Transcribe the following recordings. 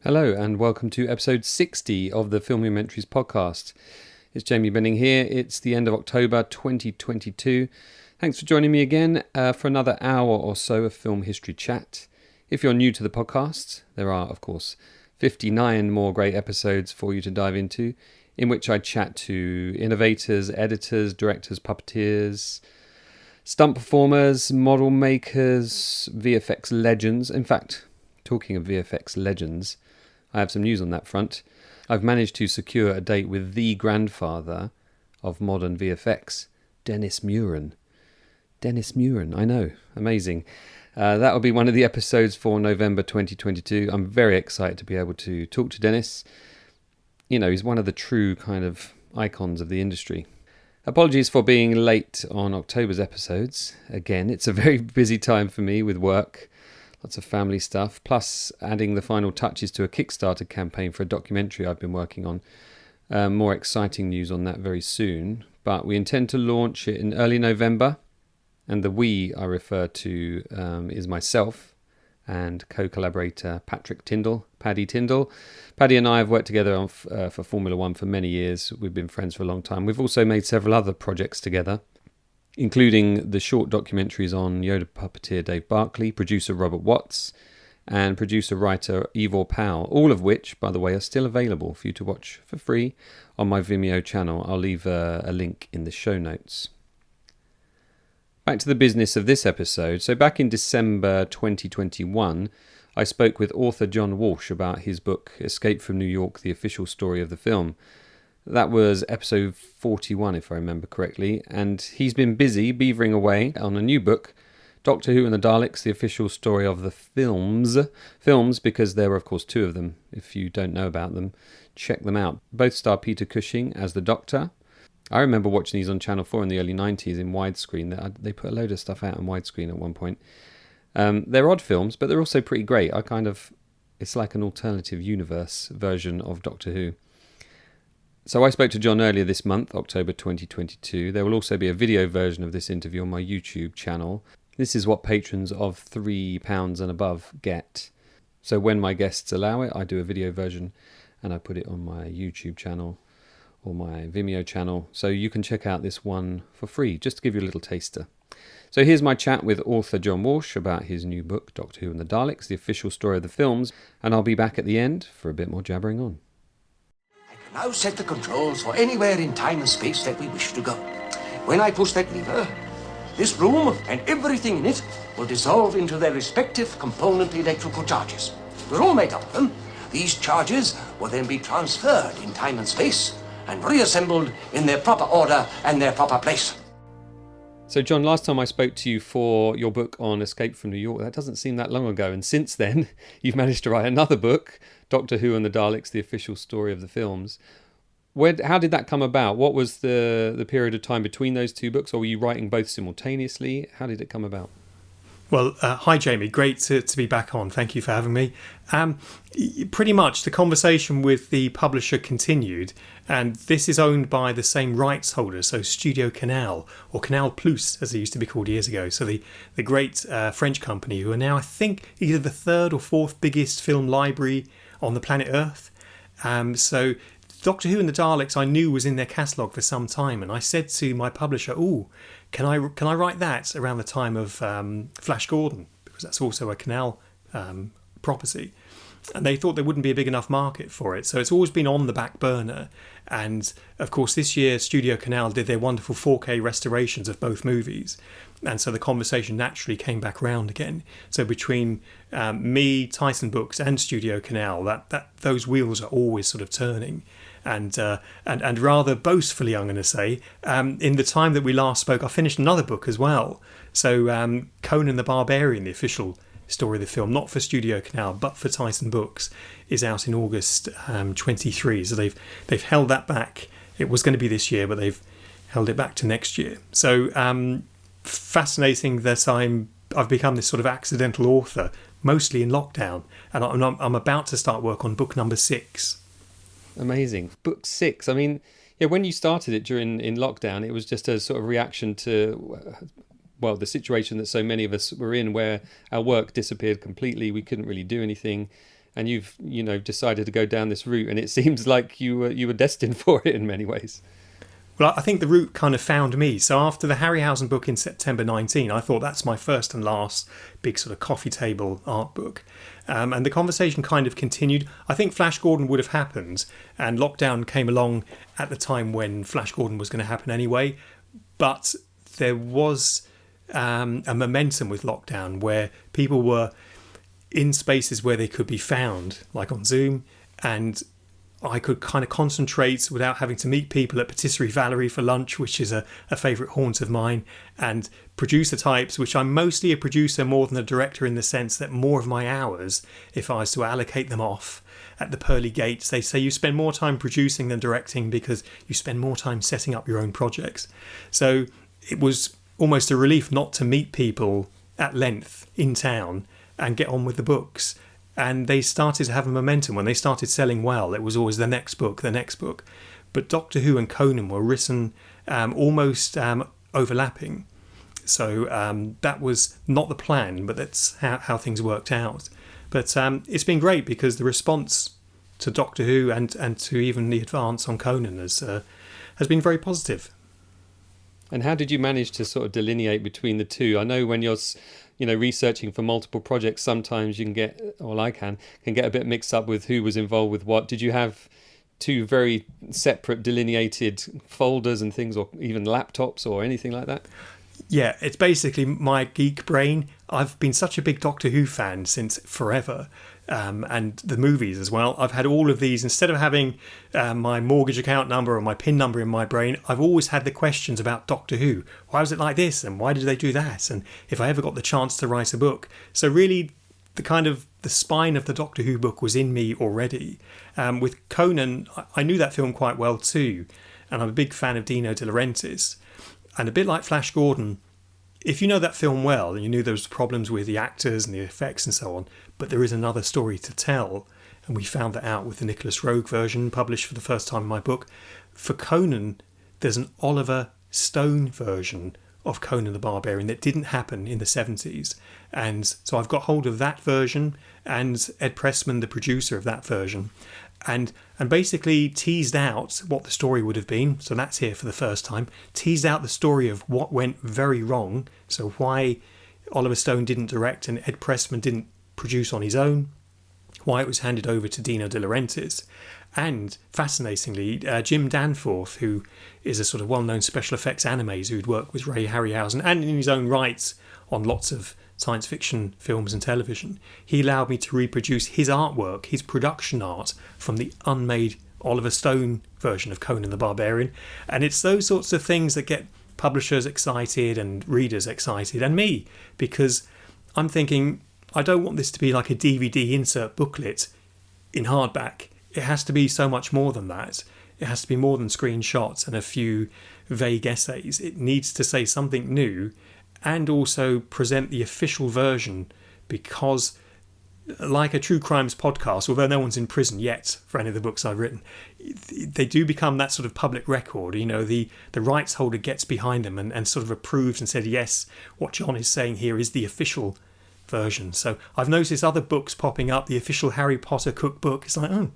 Hello and welcome to episode 60 of the Filmumentaries podcast. It's Jamie Benning here. It's the end of October 2022. Thanks for joining me again for another hour or so of film history chat. If you're new to the podcast, there are, of course, 59 more great episodes for you to dive into, in which I chat to innovators, editors, directors, puppeteers, stunt performers, model makers, VFX legends. In fact, talking of VFX legends, I have some news on that front. I've managed to secure a date with the grandfather of modern VFX, Dennis Muren. Dennis Muren, I know, amazing. That will be one of the episodes for November 2022. I'm very excited to be able to talk to Dennis. You know, he's one of the true kind of icons of the industry. Apologies for being late on October's episodes. Again, it's a very busy time for me with work. Lots of family stuff, plus adding the final touches to a Kickstarter campaign for a documentary I've been working on. More exciting news on that very soon, but we intend to launch it in early November, and the we I refer to is myself and co-collaborator Patrick Tyndall, Paddy Tyndall. Paddy and I have worked together on for Formula One for many years. We've been friends for a long time. We've also made several other projects together, including the short documentaries on Yoda puppeteer Dave Barkley, producer Robert Watts, and producer-writer Ivor Powell, all of which, by the way, are still available for you to watch for free on my Vimeo channel. I'll leave a link in the show notes. Back to the business of this episode. So back in December 2021, I spoke with author John Walsh about his book, Escape from New York, The Official Story of the Film. That was episode 41, if I remember correctly, and he's been busy beavering away on a new book, Doctor Who and the Daleks, The Official Story of the Films. Films, because there were, of course, two of them. If you don't know about them, check them out. Both star Peter Cushing as the Doctor. I remember watching these on Channel 4 in the early 90s in widescreen. They put a load of stuff out in widescreen at one point. They're odd films, but they're also pretty great. It's like an alternative universe version of Doctor Who. So I spoke to John earlier this month, October 2022. There will also be a video version of this interview on my YouTube channel. This is what patrons of £3 and above get. So when my guests allow it, I do a video version and I put it on my YouTube channel or my Vimeo channel. So you can check out this one for free, just to give you a little taster. So here's my chat with author John Walsh about his new book, Doctor Who and the Daleks, The Official Story of the Films. And I'll be back at the end for a bit more jabbering on. Now set the controls for anywhere in time and space that we wish to go. When I push that lever, this room and everything in it will dissolve into their respective component electrical charges. We're all made up of them. These charges will then be transferred in time and space and reassembled in their proper order and their proper place. So John, last time I spoke to you for your book on Escape from New York, that doesn't seem that long ago, and since then you've managed to write another book, Doctor Who and the Daleks, The Official Story of the Films. How did that come about? What was the period of time between those two books, or were you writing both simultaneously? How did it come about? Well, hi Jamie, great to be back on. Thank you for having me. Pretty much the conversation with the publisher continued, and this is owned by the same rights holder, so Studio Canal, or Canal Plus as it used to be called years ago. So the great French company who are now, I think, either the third or fourth biggest film library on the planet Earth. So Doctor Who and the Daleks I knew was in their catalogue for some time, and I said to my publisher, can I write that around the time of Flash Gordon, because that's also a Canal property, and they thought there wouldn't be a big enough market for it, so it's always been on the back burner. And of course this year Studio Canal did their wonderful 4K restorations of both movies, and so the conversation naturally came back round again. So between me, Tyson Books and Studio Canal, that those wheels are always sort of turning. And rather boastfully, I'm going to say, in the time that we last spoke, I finished another book as well. So Conan the Barbarian, the official story of the film, not for Studio Canal but for Tyson Books, is out in August 23. So they've held that back. It was going to be this year, but they've held it back to next year. So fascinating that I've become this sort of accidental author, mostly in lockdown, and I'm about to start work on book number 6. Amazing. Book 6. I mean, yeah, when you started it in lockdown, it was just a sort of reaction to, the situation that so many of us were in, where our work disappeared completely. We couldn't really do anything. and you've decided to go down this route, and it seems like you were destined for it in many ways. Well, I think the route kind of found me. So after the Harryhausen book in September 19, I thought that's my first and last big sort of coffee table art book. And the conversation kind of continued. I think Flash Gordon would have happened, and lockdown came along at the time when Flash Gordon was going to happen anyway. But there was a momentum with lockdown where people were in spaces where they could be found, like on Zoom, and I could kind of concentrate without having to meet people at Patisserie Valerie for lunch, which is a favourite haunt of mine, and producer types, which I'm mostly a producer more than a director in the sense that more of my hours, if I was to allocate them off at the pearly gates, they say you spend more time producing than directing because you spend more time setting up your own projects. So it was almost a relief not to meet people at length in town and get on with the books. And they started to have a momentum. When they started selling well, it was always the next book. But Doctor Who and Conan were written almost overlapping. So that was not the plan, but that's how things worked out. But it's been great because the response to Doctor Who and to even the advance on Conan has been very positive. And how did you manage to sort of delineate between the two? I know when you're researching for multiple projects, sometimes you can get, or I can get a bit mixed up with who was involved with what. Did you have two very separate delineated folders and things, or even laptops or anything like that? Yeah, it's basically my geek brain. I've been such a big Doctor Who fan since forever, and the movies as well. I've had all of these. Instead of having my mortgage account number or my PIN number in my brain, I've always had the questions about Doctor Who. Why was it like this? And why did they do that? And if I ever got the chance to write a book. So really, the spine of the Doctor Who book was in me already. With Conan, I knew that film quite well too, and I'm a big fan of Dino De Laurentiis. And a bit like Flash Gordon, if you know that film well and you knew there was problems with the actors and the effects and so on, but there is another story to tell, and we found that out with the Nicholas Roeg version published for the first time in my book. For Conan, there's an Oliver Stone version of Conan the Barbarian that didn't happen in the 70s. And so I've got hold of that version, and Ed Pressman, the producer of that version, and basically teased out what the story would have been. So that's here for the first time. Teased out the story of what went very wrong. So why Oliver Stone didn't direct and Ed Pressman didn't produce on his own. Why it was handed over to Dino De Laurentiis. And fascinatingly, Jim Danforth, who is a sort of well-known special effects animator who'd worked with Ray Harryhausen and in his own right on lots of science fiction films and television, he allowed me to reproduce his artwork, his production art, from the unmade Oliver Stone version of Conan the Barbarian. And it's those sorts of things that get publishers excited and readers excited, and me, because I'm thinking, I don't want this to be like a DVD insert booklet in hardback. It has to be so much more than that. It has to be more than screenshots and a few vague essays. It needs to say something new and also present the official version, because like a true crimes podcast, although no one's in prison yet for any of the books I've written, they do become that sort of public record. The rights holder gets behind them and sort of approves and said, yes, what John is saying here is the official version. So I've noticed other books popping up, the official Harry Potter cookbook. It's like, oh,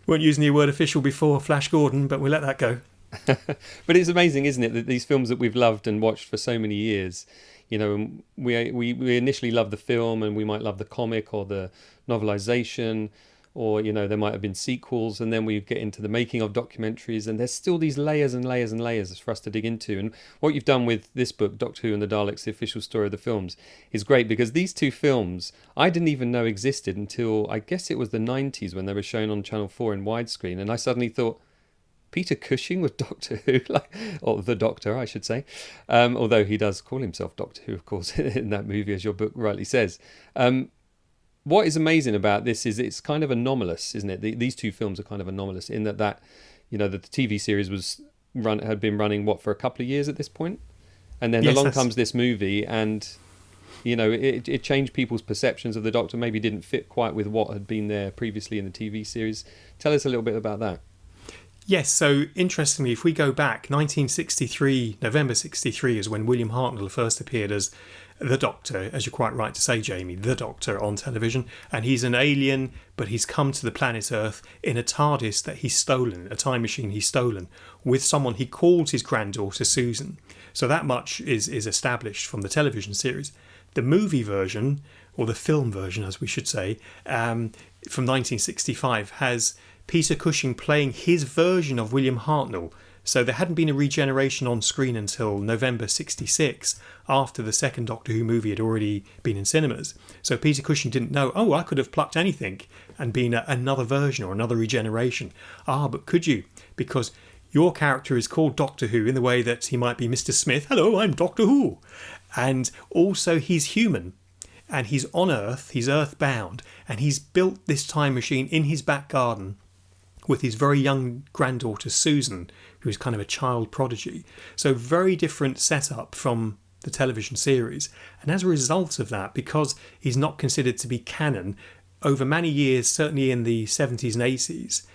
weren't using the word official before Flash Gordon, but we'll let that go. But it's amazing, isn't it, that these films that we've loved and watched for so many years, we initially loved the film, and we might love the comic or the novelization, or there might have been sequels, and then we get into the making of documentaries, and there's still these layers and layers and layers for us to dig into. And what you've done with this book, Doctor Who and the Daleks, the official story of the films, is great, because these two films I didn't even know existed until I guess it was the 90s when they were shown on Channel 4 in widescreen, and I suddenly thought, Peter Cushing was Doctor Who, or the Doctor, I should say, although he does call himself Doctor Who, of course, in that movie, as your book rightly says. What is amazing about this is it's kind of anomalous, isn't it? These two films are kind of anomalous in that the TV series had been running for a couple of years at this point, and then along comes this movie, and it changed people's perceptions of the Doctor. Maybe didn't fit quite with what had been there previously in the TV series. Tell us a little bit about that. Yes, so interestingly, if we go back, 1963, November 63 is when William Hartnell first appeared as the Doctor, as you're quite right to say, Jamie, the Doctor on television. And he's an alien, but he's come to the planet Earth in a TARDIS that he's stolen, a time machine he's stolen, with someone he calls his granddaughter Susan. So that much is established from the television series. The movie version, or the film version, as we should say, from 1965 has Peter Cushing playing his version of William Hartnell. So there hadn't been a regeneration on screen until November 66, after the second Doctor Who movie had already been in cinemas. So Peter Cushing didn't know, oh, I could have plucked anything and been another version or another regeneration. But could you? Because your character is called Doctor Who in the way that he might be Mr. Smith. Hello, I'm Doctor Who. And also he's human. And he's on Earth, he's earthbound, and he's built this time machine in his back garden with his very young granddaughter Susan, who's kind of a child prodigy. So very different setup from the television series. And as a result of that, because he's not considered to be canon, over many years, certainly in the 70s and 80s,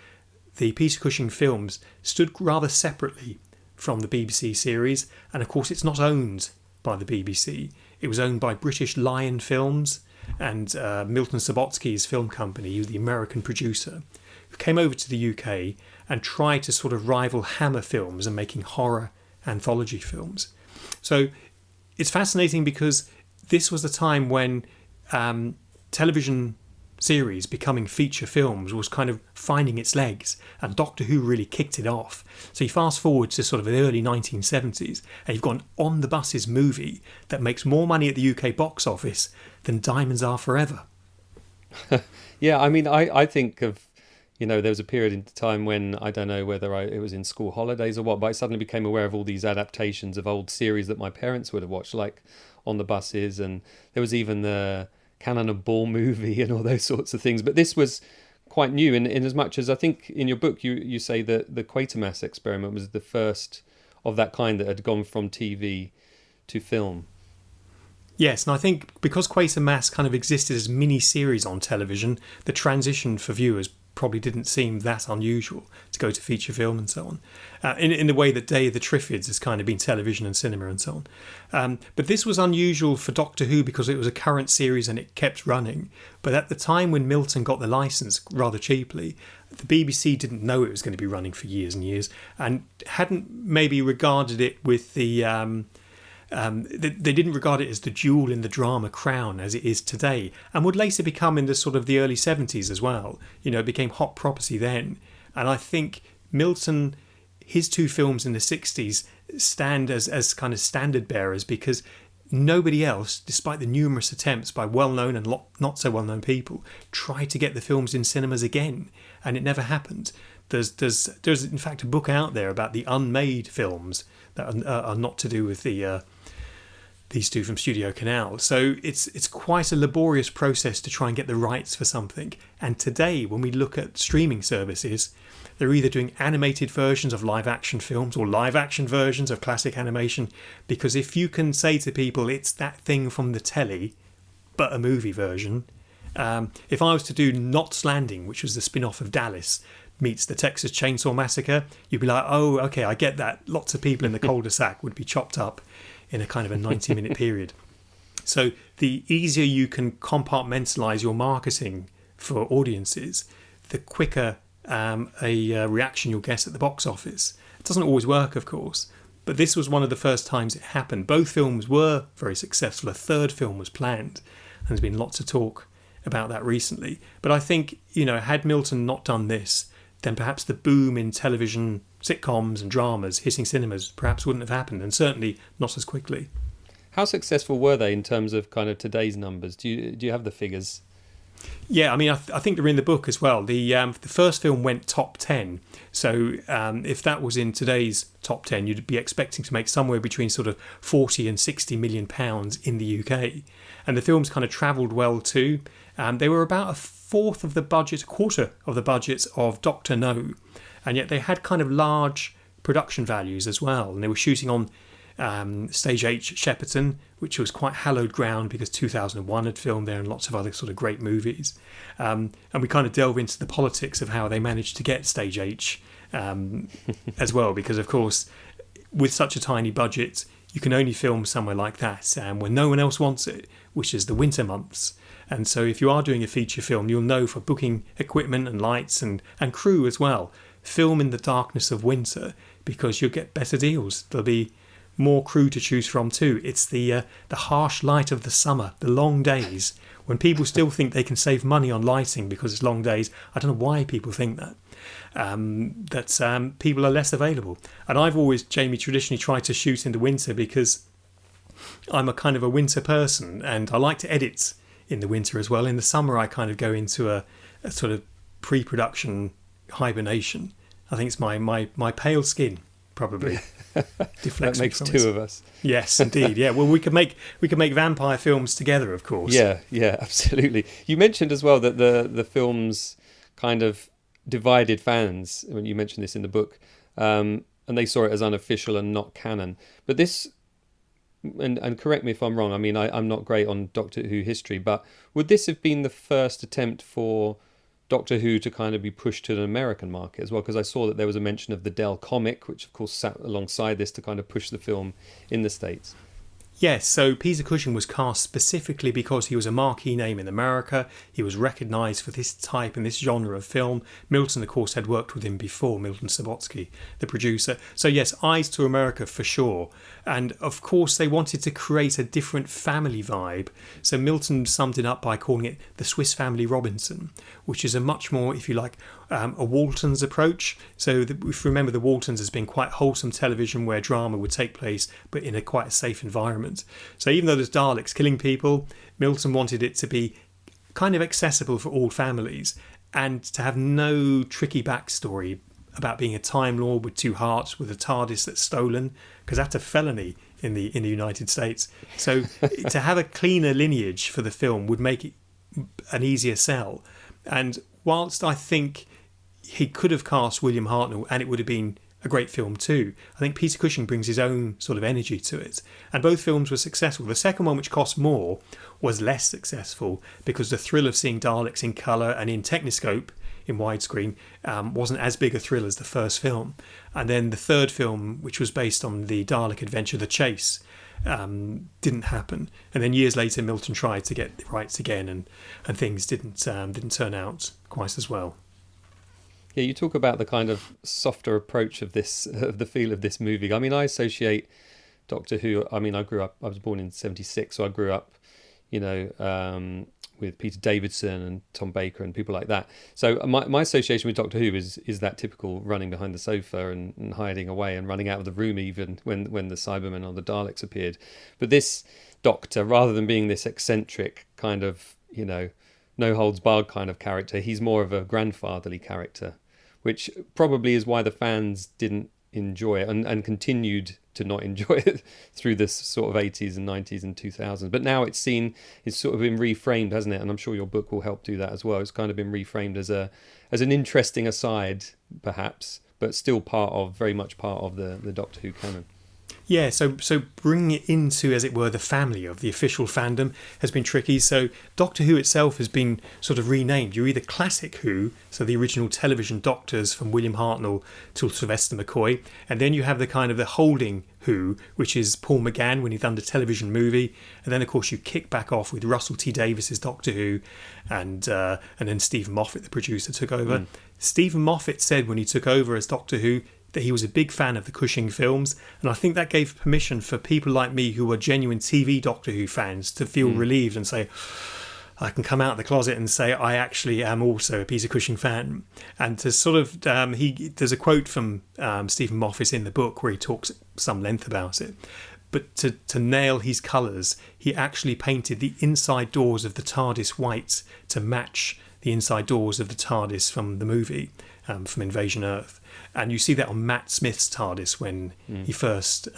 the Peter Cushing films stood rather separately from the BBC series. And of course, it's not owned by the BBC. It was owned by British Lion Films and Milton Subotsky's film company, he was the American producer, who came over to the UK and tried to sort of rival Hammer Films and making horror anthology films. So it's fascinating because this was the time when television series becoming feature films was kind of finding its legs, and Doctor Who really kicked it off. So you fast forward to sort of the early 1970s and you've got an On the Buses movie that makes more money at the UK box office than Diamonds Are Forever. Yeah, I mean, I think of, there was a period in time when, I don't know whether it was in school holidays or what, but I suddenly became aware of all these adaptations of old series that my parents would have watched, like On the Buses, and there was even the Cannon and Ball movie and all those sorts of things. But this was quite new in as much as I think in your book you say that the Quatermass experiment was the first of that kind that had gone from TV to film. Yes, and I think because Quatermass kind of existed as mini-series on television, the transition for viewers probably didn't seem that unusual to go to feature film and so on, in the way that Day of the Triffids has kind of been television and cinema and so on. But this was unusual for Doctor Who because it was a current series and it kept running. But at the time when Milton got the licence rather cheaply, the BBC didn't know it was going to be running for years and years and hadn't maybe regarded it with the... they didn't regard it as the jewel in the drama crown as it is today, and would later become in the sort of the early 70s as well. It became hot property then. And I think Milton, his two films in the 60s stand as kind of standard bearers because nobody else, despite the numerous attempts by well-known and not so well-known people, tried to get the films in cinemas again, and it never happened. There's in fact a book out there about the unmade films that are not to do with these two from Studio Canal. So it's quite a laborious process to try and get the rights for something. And today, when we look at streaming services, they're either doing animated versions of live action films or live action versions of classic animation, because if you can say to people it's that thing from the telly but a movie version, if I was to do Knots Landing, which was the spin-off of Dallas, meets the Texas Chainsaw Massacre, you'd be like, oh, okay, I get that. Lots of people in the cul-de-sac would be chopped up in a kind of a 90-minute period. So the easier you can compartmentalise your marketing for audiences, the quicker a reaction you'll get at the box office. It doesn't always work, of course, but this was one of the first times it happened. Both films were very successful. A third film was planned, and there's been lots of talk about that recently. But I think, had Milton not done this, then perhaps the boom in television sitcoms and dramas hitting cinemas perhaps wouldn't have happened, and certainly not as quickly. How successful were they in terms of kind of today's numbers? Do you have the figures? Yeah, I mean, I think they're in the book as well. The first film went top 10. So if that was in today's top 10, you'd be expecting to make somewhere between sort of 40 and 60 million pounds in the UK. And the films kind of travelled well too. They were about a quarter of the budget of Dr. No. And yet they had kind of large production values as well. And they were shooting on Stage H Shepperton, which was quite hallowed ground because 2001 had filmed there and lots of other sort of great movies. And we kind of delve into the politics of how they managed to get Stage H as well, because of course with such a tiny budget you can only film somewhere like that when no one else wants it, which is the winter months. And so if you are doing a feature film, you'll know for booking equipment and lights and crew as well, film in the darkness of winter, because you'll get better deals. There'll be more crew to choose from too. It's the harsh light of the summer, the long days, when people still think they can save money on lighting because it's long days. I don't know why people think that. People are less available. And I've always, Jamie, traditionally tried to shoot in the winter because I'm a kind of a winter person and I like to edit in the winter as well. In the summer, I kind of go into a sort of pre-production hibernation. I think it's my pale skin probably deflects. That makes two of us. Yes, indeed. Yeah. Well, we could make vampire films together, of course. Yeah, absolutely. You mentioned as well that the films kind of divided fans when you mentioned this in the book, and they saw it as unofficial and not canon. But this, and correct me if I'm wrong, I mean, I'm not great on Doctor Who history, but would this have been the first attempt for Doctor Who to kind of be pushed to an American market as well? Because I saw that there was a mention of the Dell comic, which of course sat alongside this to kind of push the film in the States. Yes, so Peter Cushing was cast specifically because he was a marquee name in America. He was recognised for this type and this genre of film. Milton, of course, had worked with him before, Milton Subotsky, the producer. So yes, eyes to America for sure. And of course, they wanted to create a different family vibe. So Milton summed it up by calling it the Swiss Family Robinson, which is a much more, if you like, a Waltons approach. So if you remember, the Waltons has been quite wholesome television where drama would take place, but in a quite a safe environment. So even though there's Daleks killing people, Milton wanted it to be kind of accessible for all families and to have no tricky backstory about being a Time Lord with two hearts with a TARDIS that's stolen, because that's a felony in the United States. So to have a cleaner lineage for the film would make it an easier sell. And whilst I think he could have cast William Hartnell and it would have been a great film too, I think Peter Cushing brings his own sort of energy to it. And both films were successful. The second one, which cost more, was less successful because the thrill of seeing Daleks in colour and in Techniscope, in widescreen, wasn't as big a thrill as the first film. And then the third film, which was based on the Dalek adventure, The Chase, didn't happen. And then years later, Milton tried to get the rights again, and things didn't turn out quite as well. Yeah, you talk about the kind of softer approach of this, of the feel of this movie. I mean, I associate Doctor Who. I mean, I was born in '76, so I grew up, with Peter Davidson and Tom Baker and people like that. So my association with Doctor Who is that typical running behind the sofa and hiding away and running out of the room even when the Cybermen or the Daleks appeared. But this Doctor, rather than being this eccentric kind of, no holds barred kind of character, he's more of a grandfatherly character, which probably is why the fans didn't enjoy it and continued to not enjoy it through this sort of 80s and 90s and 2000s. But now it's sort of been reframed, hasn't it? And I'm sure your book will help do that as well. It's kind of been reframed as an interesting aside, perhaps, but still very much part of the Doctor Who canon. Yeah, so bringing it into, as it were, the family of the official fandom has been tricky. So Doctor Who itself has been sort of renamed. You're either Classic Who, so the original television Doctors from William Hartnell to Sylvester McCoy, and then you have the kind of the holding Who, which is Paul McGann when he'd done the television movie, and then of course you kick back off with Russell T Davis's Doctor Who, and then Stephen Moffat, the producer, took over. Stephen Moffat said when he took over as Doctor Who that he was a big fan of the Cushing films, and I think that gave permission for people like me who were genuine TV Doctor Who fans to feel relieved and say, I can come out of the closet and say I actually am also a Peter Cushing fan. And to sort of, there's a quote from Stephen Moffat in the book where he talks at some length about it. But to nail his colours, he actually painted the inside doors of the TARDIS white to match the inside doors of the TARDIS from the movie, from Invasion Earth. And you see that on Matt Smith's TARDIS when he first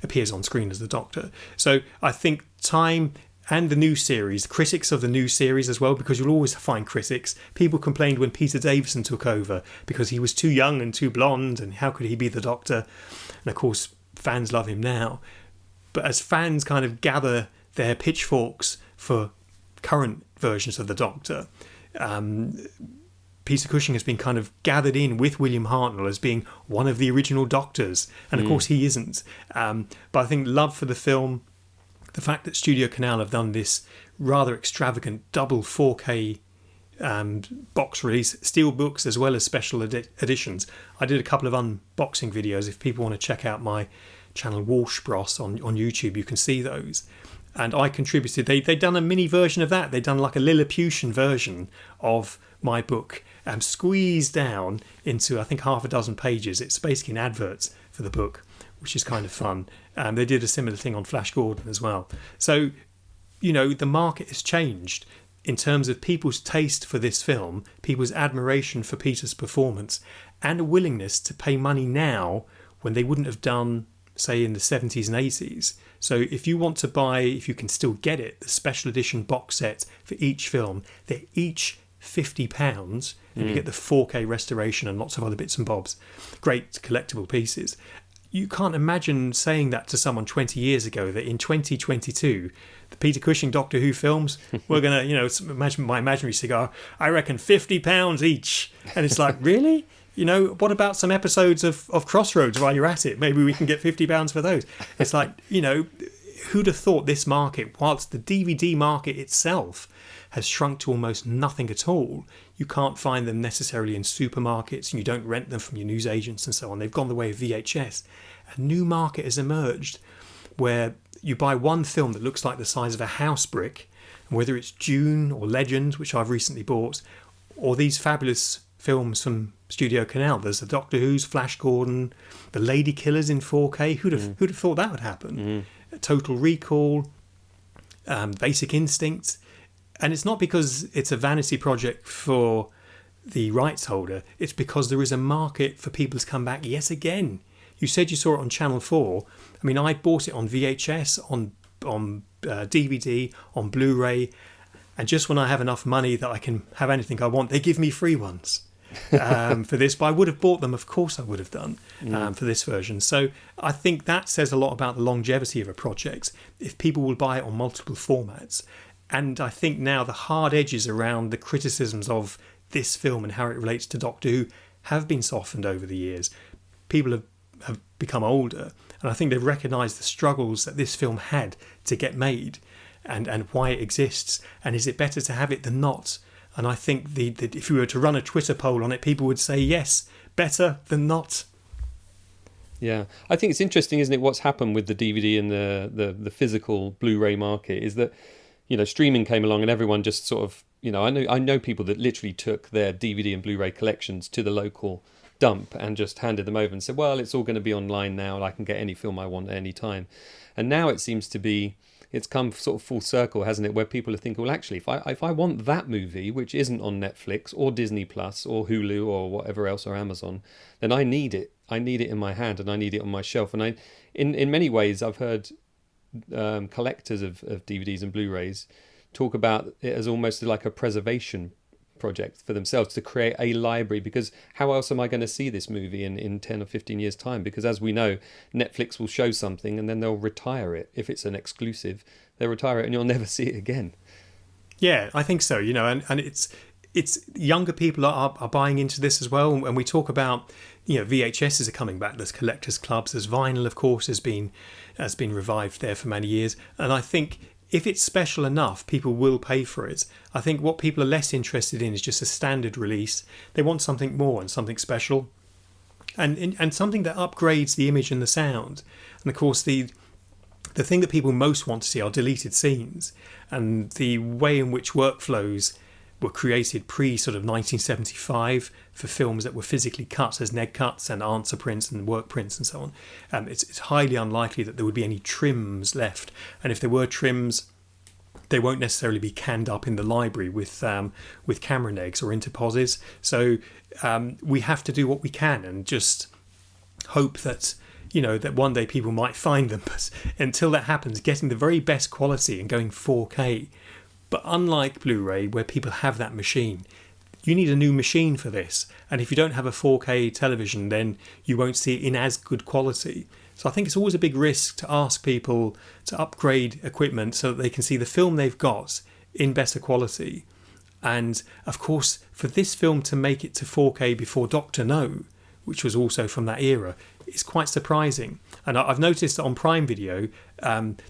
appears on screen as the Doctor. So I think Time and the new series, critics of the new series as well, because you'll always find critics. People complained when Peter Davison took over because he was too young and too blonde, and how could he be the Doctor? And of course, fans love him now. But as fans kind of gather their pitchforks for current versions of the Doctor, Peter Cushing has been kind of gathered in with William Hartnell as being one of the original Doctors, and of course he isn't. But I think love for the film, the fact that Studio Canal have done this rather extravagant double 4K box release, steel books as well as special editions. I did a couple of unboxing videos. If people want to check out my channel Walsh Bros on YouTube, you can see those. And I contributed. They'd done a mini version of that. They'd done like a Lilliputian version of my book, squeezed down into, I think, half a dozen pages. It's basically an advert for the book, which is kind of fun. They did a similar thing on Flash Gordon as well. So, you know, the market has changed in terms of people's taste for this film, people's admiration for Peter's performance, and a willingness to pay money now when they wouldn't have done, say, in the 70s and 80s. So if you want to buy, if you can still get it, the special edition box set for each film, they're each £50, and you get the 4K restoration and lots of other bits and bobs. Great collectible pieces. You can't imagine saying that to someone 20 years ago, that in 2022, the Peter Cushing Doctor Who films, we're going to, you know, imagine my imaginary cigar, I reckon £50 each. And it's like, really? You know, what about some episodes of Crossroads while you're at it? Maybe we can get £50 for those. It's like, you know, who'd have thought this market, whilst the DVD market itself has shrunk to almost nothing at all, you can't find them necessarily in supermarkets, and you don't rent them from your newsagents and so on. They've gone the way of VHS. A new market has emerged where you buy one film that looks like the size of a house brick, and whether it's Dune or Legend, which I've recently bought, or these fabulous films from Studio Canal. There's the Doctor Who's, Flash Gordon, the Lady Killers in 4K. Who'd have thought that would happen? Total Recall, Basic Instinct. And it's not because it's a vanity project for the rights holder. It's because there is a market for people to come back yet again. You said you saw it on Channel 4. I mean, I bought it on VHS, on DVD, on Blu-ray. And just when I have enough money that I can have anything I want, they give me free ones for this. But I would have bought them, of course I would have done, for this version. So I think that says a lot about the longevity of a project, if people will buy it on multiple formats. And I think now the hard edges around the criticisms of this film and how it relates to Doctor Who have been softened over the years. People have become older, and I think they've recognised the struggles that this film had to get made and why it exists. And is it better to have it than not? And I think if we were to run a Twitter poll on it, people would say yes, better than not. Yeah, I think it's interesting, isn't it, what's happened with the DVD and the physical Blu-ray market is that, you know, streaming came along and everyone just sort of, you know, I know people that literally took their DVD and Blu-ray collections to the local dump and just handed them over and said, well, it's all going to be online now and I can get any film I want at any time. And now it seems to be, it's come sort of full circle, hasn't it, where people are thinking, well, actually, if I want that movie, which isn't on Netflix or Disney Plus or Hulu or whatever else, or Amazon, then I need it. I need it in my hand and I need it on my shelf. And in many ways, I've heard collectors of DVDs and Blu-rays talk about it as almost like a preservation project for themselves, to create a library, because how else am I going to see this movie in 10 or 15 years time? Because as we know, Netflix will show something and then they'll retire it. If it's an exclusive, they'll retire it and you'll never see it again. Yeah, I think so, you know, and it's younger people are buying into this as well. And we talk about, you know, VHSs are coming back. There's collectors clubs. There's vinyl, of course, has been revived there for many years. And I think if it's special enough, people will pay for it. I think what people are less interested in is just a standard release. They want something more and something special, and something that upgrades the image and the sound. And of course, the thing that people most want to see are deleted scenes, and the way in which workflows were created pre sort of 1975 for films that were physically cut as neg cuts and answer prints and work prints and so on. It's highly unlikely that there would be any trims left, and if there were trims, they won't necessarily be canned up in the library with camera negs or interposes. So we have to do what we can and just hope that, you know, that one day people might find them. But until that happens, getting the very best quality and going 4K. But unlike Blu-ray, where people have that machine, you need a new machine for this. And if you don't have a 4K television, then you won't see it in as good quality. So I think it's always a big risk to ask people to upgrade equipment so that they can see the film they've got in better quality. And of course, for this film to make it to 4K before Doctor No, which was also from that era, is quite surprising. And I've noticed that on Prime Video,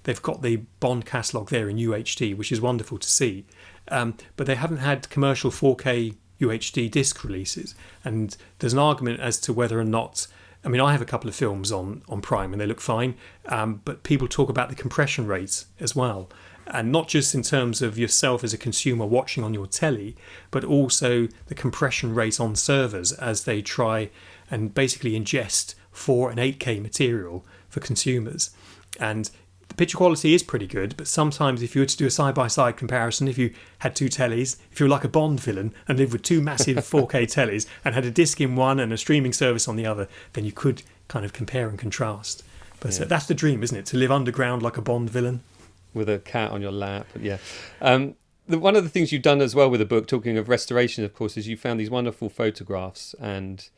they've got the Bond catalogue there in UHD, which is wonderful to see. But they haven't had commercial 4K UHD disc releases. And there's an argument as to whether or not... I mean, I have a couple of films on Prime and they look fine, but people talk about the compression rates as well. And not just in terms of yourself as a consumer watching on your telly, but also the compression rate on servers as they try and basically ingest 4 and 8K material for consumers. And the picture quality is pretty good, but sometimes if you were to do a side-by-side comparison, if you had 2 tellies, if you were like a Bond villain and lived with 2 massive 4K tellies and had a disc in one and a streaming service on the other, then you could kind of compare and contrast. But that's the dream, isn't it? To live underground like a Bond villain. With a cat on your lap, yeah. One of the things you've done as well with the book, talking of restoration, of course, is you found these wonderful photographs, and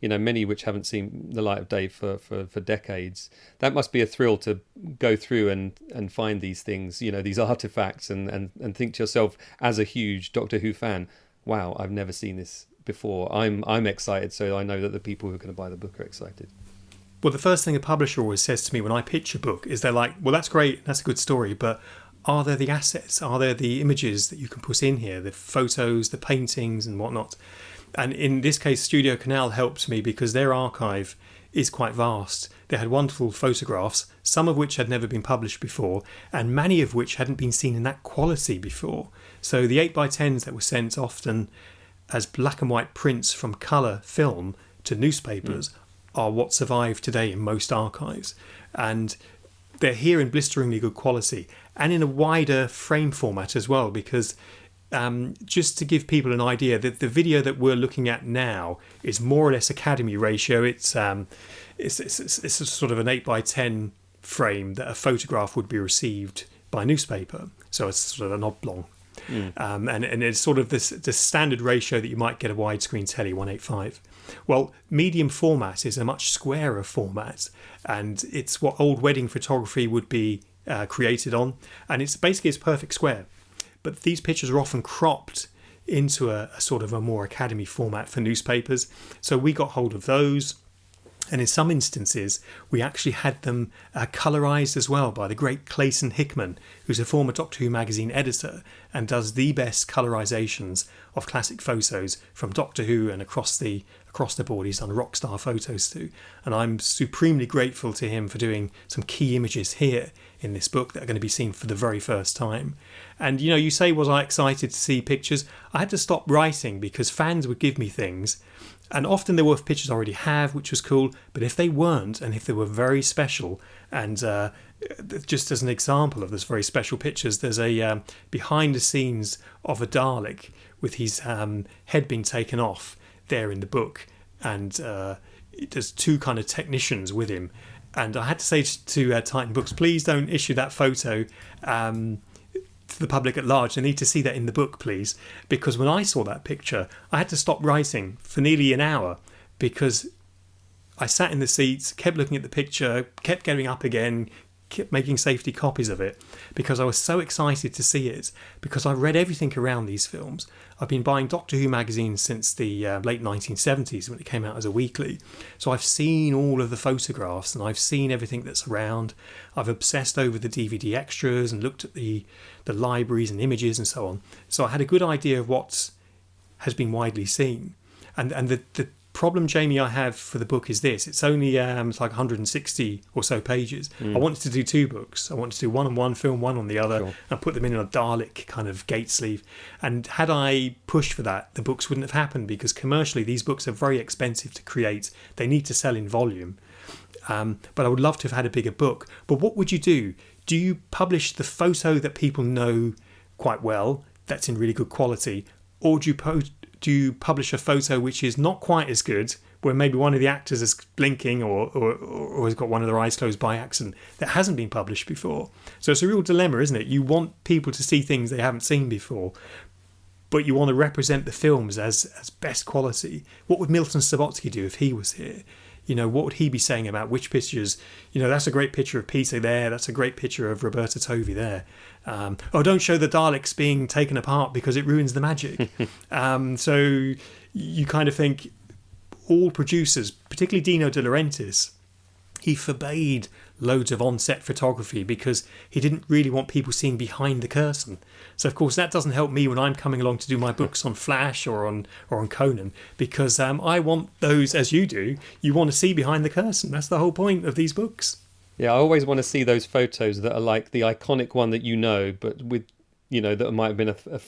many which haven't seen the light of day for decades. That must be a thrill to go through and find these things, these artifacts, and think to yourself, as a huge Doctor Who fan, wow, I've never seen this before. I'm excited, so I know that the people who are going to buy the book are excited. Well, the first thing a publisher always says to me when I pitch a book is they're like, well, that's great, that's a good story, but are there the assets? Are there the images that you can put in here, the photos, the paintings and whatnot? And in this case, Studio Canal helped me because their archive is quite vast. They had wonderful photographs, some of which had never been published before, and many of which hadn't been seen in that quality before. So the 8x10s that were sent often as black and white prints from colour film to newspapers are what survive today in most archives. And they're here in blisteringly good quality and in a wider frame format as well, because just to give people an idea, that the video that we're looking at now is more or less Academy ratio. It's a sort of an 8x10 frame that a photograph would be received by newspaper. So it's sort of an oblong. And it's sort of the standard ratio that you might get a widescreen telly, 1:8:5. Well, medium format is a much squarer format, and it's what old wedding photography would be created on, and it's perfect square. But these pictures are often cropped into a sort of a more Academy format for newspapers, so we got hold of those. And in some instances, we actually had them colourised as well by the great Clayton Hickman, who's a former Doctor Who magazine editor and does the best colourisations of classic photos from Doctor Who and across the board. He's done Rockstar photos too. And I'm supremely grateful to him for doing some key images here in this book that are going to be seen for the very first time. And, you say, was I excited to see pictures? I had to stop writing because fans would give me things. And often there were pictures I already have, which was cool. But if they weren't, and if they were very special, and just as an example of those very special pictures, there's a behind the scenes of a Dalek with his head being taken off there in the book. And there's 2 kind of technicians with him. And I had to say to Titan Books, please don't issue that photo to the public at large. I need to see that in the book, please, because when I saw that picture I had to stop writing for nearly an hour because I sat in the seats, kept looking at the picture, kept getting up again, kept making safety copies of it because I was so excited to see it, because I read everything around these films. I've been buying Doctor Who magazines since the late 1970s when it came out as a weekly, so I've seen all of the photographs and I've seen everything that's around. I've obsessed over the DVD extras and looked at the libraries and images and so on, so I had a good idea of what has been widely seen. And the problem, Jamie, I have for the book is this: it's only it's like 160 or so pages. I wanted to do 2 books. I wanted to do one on one film, one on the other, sure, and put them in a Dalek kind of gate sleeve. And had I pushed for that, the books wouldn't have happened, because commercially these books are very expensive to create. They need to sell in volume. But I would love to have had a bigger book. But what would you do? Do you publish the photo that people know quite well, that's in really good quality, or do you publish a photo which is not quite as good, where maybe one of the actors is blinking or has got one of their eyes closed by accident, that hasn't been published before? So it's a real dilemma, isn't it? You want people to see things they haven't seen before, but you want to represent the films as best quality. What would Milton Subotsky do if he was here? what would he be saying about which pictures? That's a great picture of Peter there. That's a great picture of Roberta Tovey there. Don't show the Daleks being taken apart because it ruins the magic. So you kind of think all producers, particularly Dino De Laurentiis, he forbade loads of on-set photography because he didn't really want people seeing behind the curtain. So of course that doesn't help me when I'm coming along to do my books on Flash or on Conan, because I want those, as you do, you want to see behind the curtain. That's the whole point of these books. Yeah, I always want to see those photos that are like the iconic one that but with that might have been a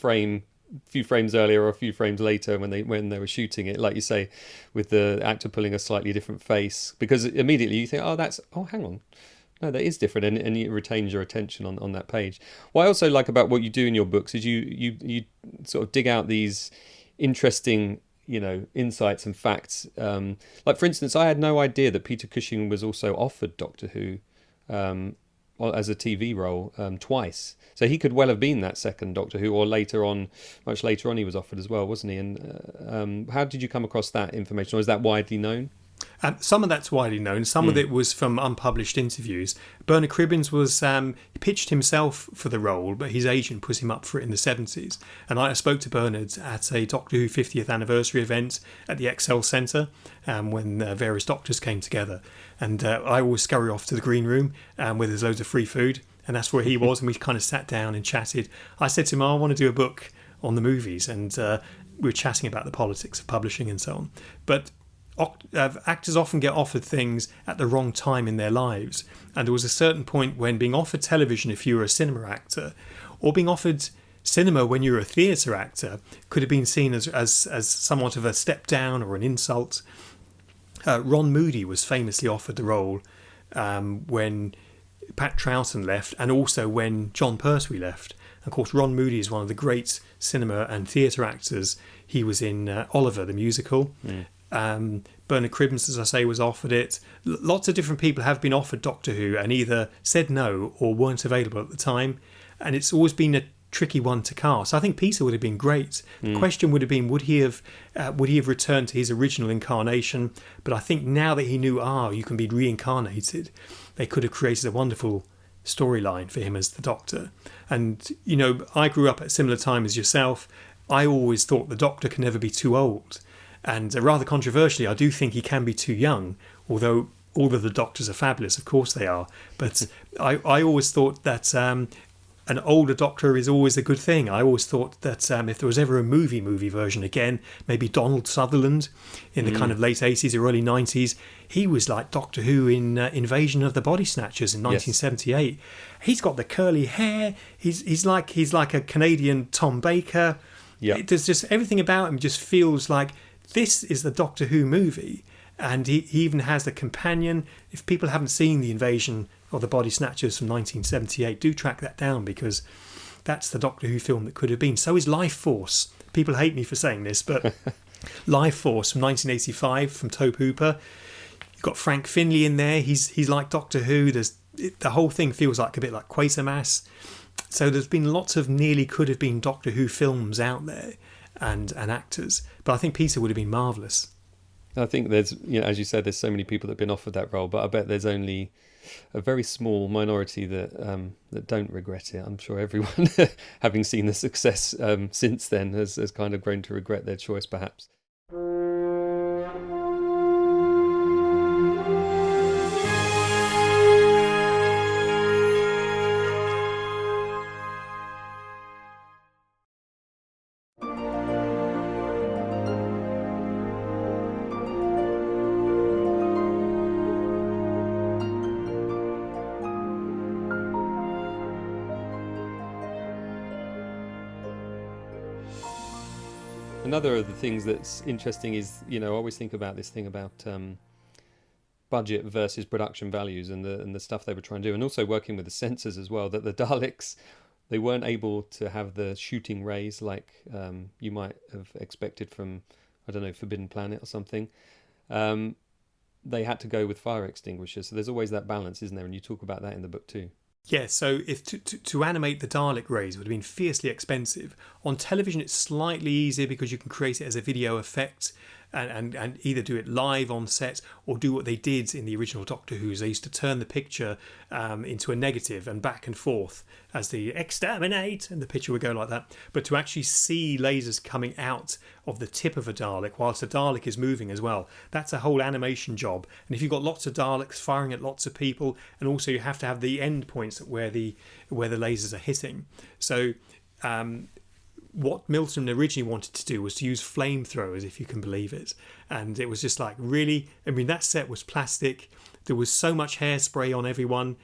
few frames earlier or a few frames later when they were shooting it, like you say, with the actor pulling a slightly different face, because immediately you think, hang on, no, that is different, and it retains your attention on that page. What I also like about what you do in your books is you sort of dig out these interesting insights and facts. Like for instance, I had no idea that Peter Cushing was also offered Doctor Who as a TV role twice. So he could well have been that second Doctor Who, or much later on he was offered as well, wasn't he? And how did you come across that information, or is that widely known? Some of that's widely known. Some of it was from unpublished interviews. Bernard Cribbins he pitched himself for the role, but his agent put him up for it in the 70s. And I spoke to Bernard at a Doctor Who 50th anniversary event at the Excel Centre when various doctors came together. And I always scurry off to the green room where there's loads of free food. And that's where he was. And we kind of sat down and chatted. I said to him, I want to do a book on the movies. And we were chatting about the politics of publishing and so on. But actors often get offered things at the wrong time in their lives, and there was a certain point when being offered television if you were a cinema actor, or being offered cinema when you were a theatre actor, could have been seen as somewhat of a step down or an insult. Ron Moody was famously offered the role when Pat Troughton left, and also when John Pertwee left. Of course, Ron Moody is one of the great cinema and theatre actors. He was in Oliver the musical. Bernard Cribbins, as I say, was offered it. Lots of different people have been offered Doctor Who and either said no or weren't available at the time. And it's always been a tricky one to cast. I think Peter would have been great. The question would have been, would he have returned to his original incarnation? But I think now that he knew, you can be reincarnated, they could have created a wonderful storyline for him as the Doctor. And, I grew up at a similar time as yourself. I always thought the Doctor can never be too old. And rather controversially, I do think he can be too young, although all of the Doctors are fabulous, of course they are. But I always thought that an older Doctor is always a good thing. I always thought that if there was ever a movie version again, maybe Donald Sutherland in the kind of late 80s or early 90s, he was like Doctor Who in Invasion of the Body Snatchers in 1978. Yes. He's got the curly hair. He's like a Canadian Tom Baker. Yep. There's just everything about him just feels like this is the Doctor Who movie. And he even has the companion. If people haven't seen the Invasion of the Body Snatchers from 1978, do track that down, because that's the Doctor Who film that could have been. So is Life Force. People hate me for saying this, but Life Force from 1985 from Tobe Hooper. You've got Frank Finlay in there. He's like Doctor Who. The whole thing feels like a bit like Quatermass. So there's been lots of nearly could have been Doctor Who films out there and actors. But I think Peter would have been marvellous. I think there's, as you said, there's so many people that have been offered that role, but I bet there's only a very small minority that don't regret it. I'm sure everyone, having seen the success since then, has kind of grown to regret their choice, perhaps. Another of the things that's interesting is, I always think about this thing about budget versus production values and the stuff they were trying to do, and also working with the censors as well, that the Daleks, they weren't able to have the shooting rays like you might have expected from, I don't know, Forbidden Planet or something. They had to go with fire extinguishers. So there's always that balance, isn't there? And you talk about that in the book too. Yeah, so if to animate the Dalek rays would have been fiercely expensive. On television, it's slightly easier because you can create it as a video effect. and either do it live on set or do what they did in the original Doctor Who. They used to turn the picture into a negative and back and forth as the exterminate, and the picture would go like that. But to actually see lasers coming out of the tip of a Dalek whilst the Dalek is moving as well, that's a whole animation job. And if you've got lots of Daleks firing at lots of people, and also you have to have the end points where the lasers are hitting. So what Milton originally wanted to do was to use flamethrowers, if you can believe it. And it was just like, really? I mean, that set was plastic. There was so much hairspray on everyone.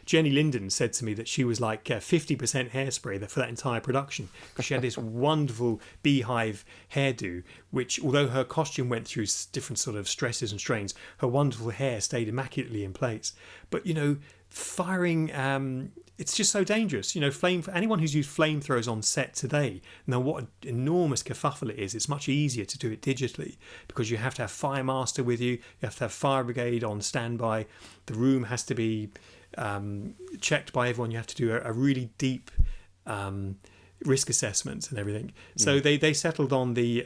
Jenny Linden said to me that she was like 50% hairspray for that entire production, because she had this wonderful beehive hairdo, which, although her costume went through different sort of stresses and strains, her wonderful hair stayed immaculately in place. But firing, it's just so dangerous. For anyone who's used flamethrowers on set today know what an enormous kerfuffle it is. It's much easier to do it digitally, because you have to have fire master with you, you have to have fire brigade on standby, the room has to be checked by everyone, you have to do a really deep risk assessment and everything. So they settled on the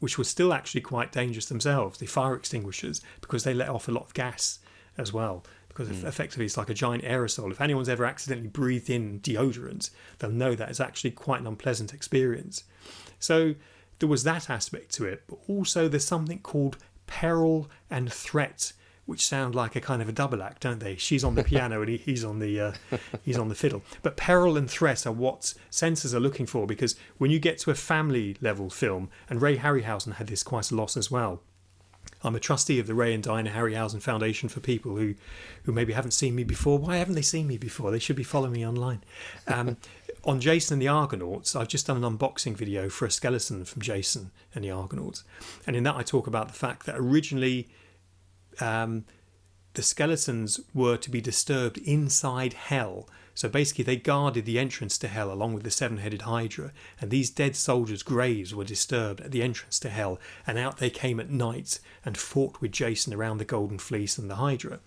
which was still actually quite dangerous themselves, the fire extinguishers, because they let off a lot of gas as well, because effectively it's like a giant aerosol. If anyone's ever accidentally breathed in deodorant, they'll know that it's actually quite an unpleasant experience. So there was that aspect to it, but also there's something called peril and threat, which sound like a kind of a double act, don't they? She's on the piano and he's on the fiddle. But peril and threat are what censors are looking for, because when you get to a family level film, and Ray Harryhausen had this quite a lot as well. I'm a trustee of the Ray and Diana Harryhausen Foundation for people who maybe haven't seen me before. Why haven't they seen me before? They should be following me online. On Jason and the Argonauts, I've just done an unboxing video for a skeleton from Jason and the Argonauts. And in that I talk about the fact that originally the skeletons were to be disturbed inside hell. So basically they guarded the entrance to hell along with the seven-headed Hydra, and these dead soldiers' graves were disturbed at the entrance to hell, and out they came at night and fought with Jason around the Golden Fleece and the Hydra.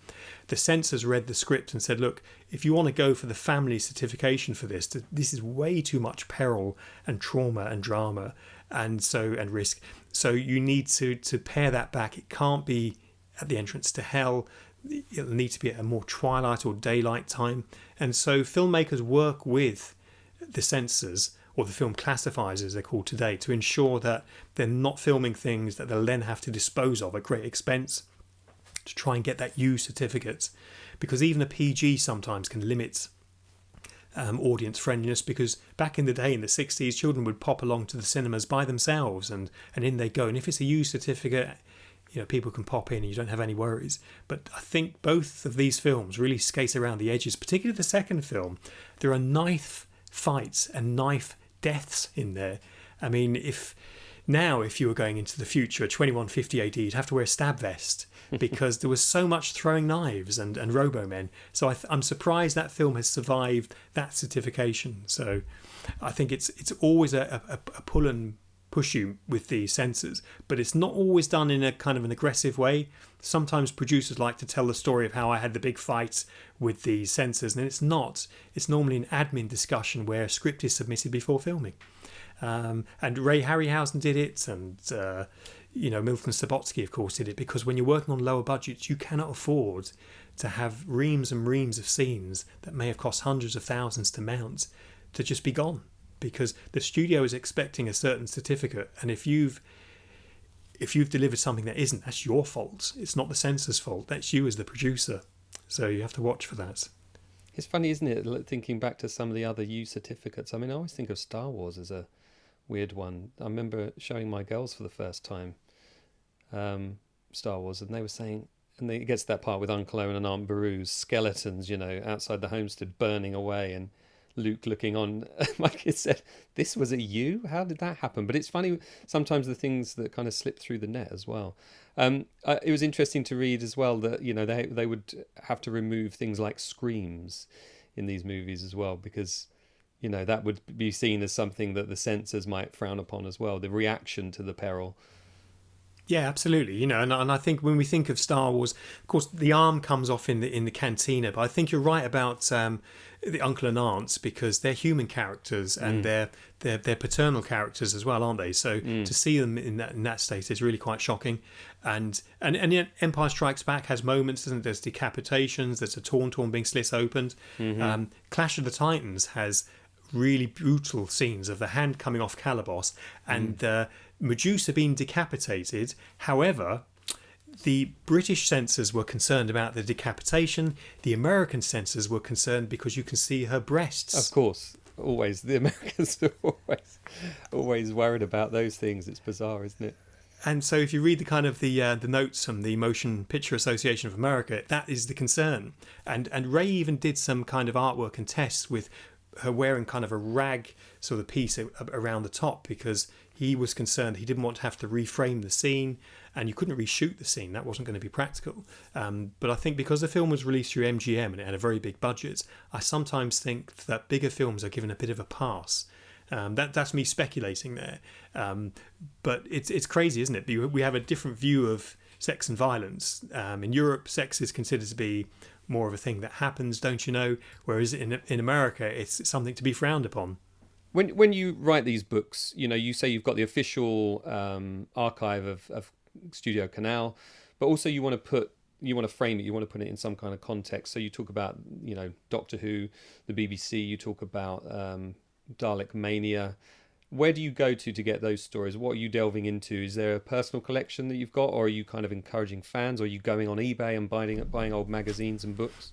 The censors read the script and said, look, if you want to go for the family certification for this is way too much peril and trauma and drama and risk. So you need to pare that back. It can't be at the entrance to hell. It'll need to be at a more twilight or daylight time. And so filmmakers work with the censors, or the film classifiers as they're called today, to ensure that they're not filming things that they'll then have to dispose of at great expense to try and get that U certificate. Because even a PG sometimes can limit audience friendliness, because back in the day in the 60s, children would pop along to the cinemas by themselves and in they go. And if it's a U certificate, people can pop in and you don't have any worries. But I think both of these films really skate around the edges, particularly the second film. There are knife fights and knife deaths in there. I mean, if you were going into the future, 2150 AD, you'd have to wear a stab vest because there was so much throwing knives and robo-men. So I'm surprised that film has survived that certification. So I think it's always a pull and push you with the censors, but it's not always done in a kind of an aggressive way. Sometimes producers like to tell the story of how I had the big fight with the censors, and it's not. It's normally an admin discussion where a script is submitted before filming. And Ray Harryhausen did it, and Milton Subotsky, of course, did it, because when you're working on lower budgets, you cannot afford to have reams and reams of scenes that may have cost hundreds of thousands to mount to just be gone. Because the studio is expecting a certain certificate, and if you've delivered something that isn't, that's your fault. It's not the censor's fault. That's you as the producer. So you have to watch for that. It's funny, isn't it, thinking back to some of the other U certificates. I mean, I always think of Star Wars as a weird one. I remember showing my girls for the first time Star Wars, and they were saying, and it gets to that part with Uncle Owen and Aunt Beru's skeletons, outside the homestead burning away, and Luke looking on. My kid said, this was a U? How did that happen? But it's funny sometimes the things that kind of slip through the net as well. It was interesting to read as well that they would have to remove things like screams in these movies as well, because that would be seen as something that the censors might frown upon as well, the reaction to the peril. Yeah, absolutely. You know, and I think when we think of Star Wars, of course, the arm comes off in the cantina. But I think you're right about the uncle and aunts, because they're human characters and they're paternal characters as well, aren't they? So to see them in that state is really quite shocking. And yet Empire Strikes Back has moments, doesn't it? There's decapitations. There's a Tauntaun being slit open. Clash of the Titans has really brutal scenes of the hand coming off Calabos and Medusa being decapitated. However, the British censors were concerned about the decapitation. The American censors were concerned because you can see her breasts. Of course, always. The Americans are always worried about those things. It's bizarre, isn't it? And so if you read the kind of the notes from the Motion Picture Association of America, that is the concern. And Ray even did some kind of artwork and tests with her wearing kind of a rag sort of piece around the top, because he was concerned he didn't want to have to reframe the scene, and you couldn't reshoot the scene. That wasn't going to be practical. But I think because the film was released through MGM and it had a very big budget, I sometimes think that bigger films are given a bit of a pass. That's me speculating there. But it's crazy, isn't it? We have a different view of sex and violence. In Europe, sex is considered to be more of a thing that happens, don't you know? Whereas in America, it's something to be frowned upon. When you write these books, you know, you say you've got the official archive of Studio Canal, but also you want to frame it, you want to put it in some kind of context. So you talk about, you know, Doctor Who, the BBC, you talk about Dalek Mania. Where do you go to get those stories? What are you delving into? Is there a personal collection that you've got, or are you kind of encouraging fans, or are you going on eBay and buying old magazines and books?